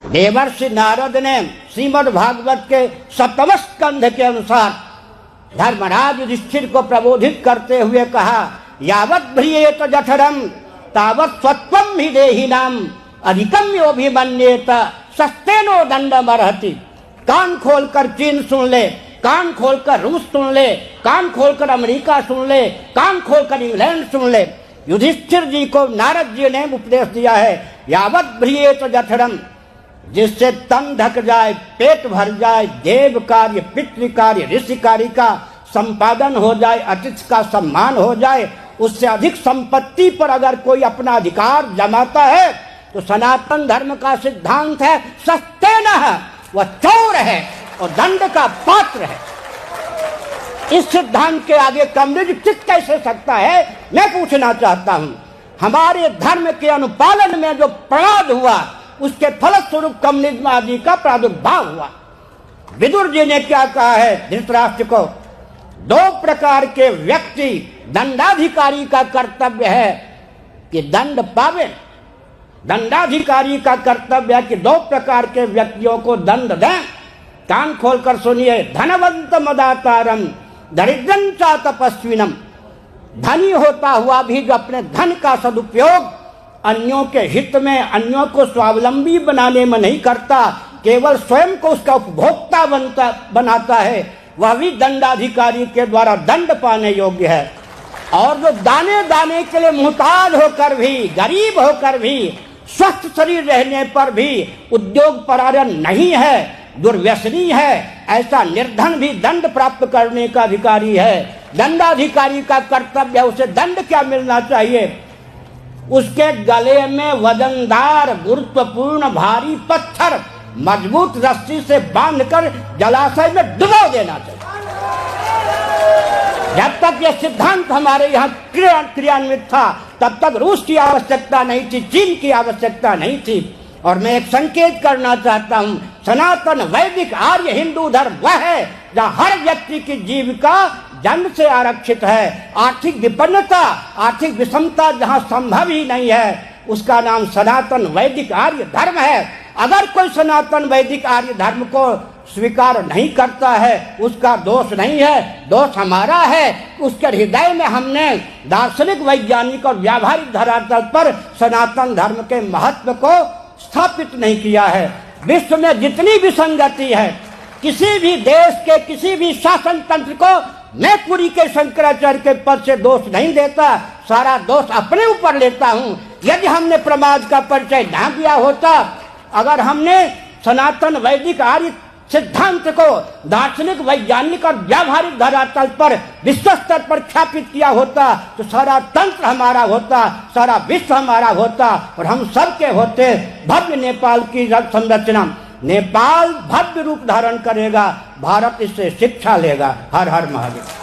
देवर्षि नारद ने श्रीमद् भागवत के 7वें स्कंध के अनुसार धर्मराज युधिष्ठिर को प्रबोधित करते हुए कहा, यावत् भ्रियेत जठरम तावत् स्वत्वम हि देहिनाम अधिकम योभिमन्येत सस्तेनो दंडमर्हति। कान खोलकर चीन सुन ले, कान खोलकर रूस सुन ले, कान खोलकर अमेरिका सुन ले, कान खोलकर इंग्लैंड सुन ले। युधिष्ठिर जी को नारद जी ने उपदेश दिया है, यावत् भ्रियेत जठरम, जिससे तन ढक जाए, पेट भर जाए, देव कार्य, पितृ कार्य, ऋषि कार्य का संपादन हो जाए, अतिथि का सम्मान हो जाए, उससे अधिक संपत्ति पर अगर कोई अपना अधिकार जमाता है तो सनातन धर्म का सिद्धांत है सस्तेन, वह चोर है और दंड का पात्र है। इस सिद्धांत के आगे कम्युनिज्म टिक कैसे सकता है, मैं पूछना चाहता हूं। हमारे धर्म के अनुपालन में जो प्रमाद हुआ उसके फलस्वरूप कम्युनिज्म आदि का प्रादुर्भाव हुआ। विदुर जी ने क्या कहा है धृतराष्ट्र को, 2 प्रकार के व्यक्ति दंडाधिकारी का कर्तव्य है कि दंड पावे। दंडाधिकारी का कर्तव्य है कि 2 प्रकार के व्यक्तियों को दंड दें। कान खोलकर सुनिए, धनवंत मदातारम दरिद्रं च तपस्विनम। धनी होता हुआ भी जो अपने धन का सदुपयोग अन्यों के हित में, अन्यों को स्वावलंबी बनाने में नहीं करता, केवल स्वयं को उसका उपभोक्ता बनाता है, वह भी दंडाधिकारी के द्वारा दंड पाने योग्य है। और जो दाने दाने के लिए मुहताज होकर भी, गरीब होकर भी, स्वस्थ शरीर रहने पर भी उद्योग परायण नहीं है, दुर्व्यसनी है, ऐसा निर्धन भी दंड प्राप्त करने का अधिकारी है। दंडाधिकारी का कर्तव्य है, उसे दंड क्या मिलना चाहिए, उसके गले में वजनदार गुरुत्वपूर्ण भारी पत्थर मजबूत रस्सी से बांधकर जलाशय में डुबो देना चाहिए। जब तक यह सिद्धांत हमारे यहाँ क्रियान्वित था तब तक रूस की आवश्यकता नहीं थी, चीन की आवश्यकता नहीं थी। और मैं एक संकेत करना चाहता हूँ, सनातन वैदिक आर्य हिंदू धर्म वह है जहाँ हर व्यक्ति की जीविका जन्म से आरक्षित है। आर्थिक विपन्नता, आर्थिक विषमता जहाँ संभव ही नहीं है, उसका नाम सनातन वैदिक आर्य धर्म है। अगर कोई सनातन वैदिक आर्य धर्म को स्वीकार नहीं करता है, उसका दोष नहीं है, दोष हमारा है। उसके हृदय में हमने दार्शनिक, वैज्ञानिक और व्यावहारिक धरातल पर सनातन धर्म के महत्व को स्थापित नहीं किया है। विश्व में जितनी भी संगति है, किसी भी देश के किसी भी शासन तंत्र को मैं पुरी के शंकराचार्य के पद से दोष नहीं देता, सारा दोष अपने ऊपर लेता हूं। यदि हमने प्रमाद का परिचय न दिया होता, अगर हमने सनातन वैदिक आर्य सिद्धांत को दार्शनिक, वैज्ञानिक और व्यावहारिक धरातल पर विश्व स्तर पर ख्यापित किया होता तो सारा तंत्र हमारा होता, सारा विश्व हमारा होता और हम सब के होते। भव्य नेपाल की संरचना, नेपाल भव्य रूप धारण करेगा, भारत इससे शिक्षा लेगा। हर हर महादेव।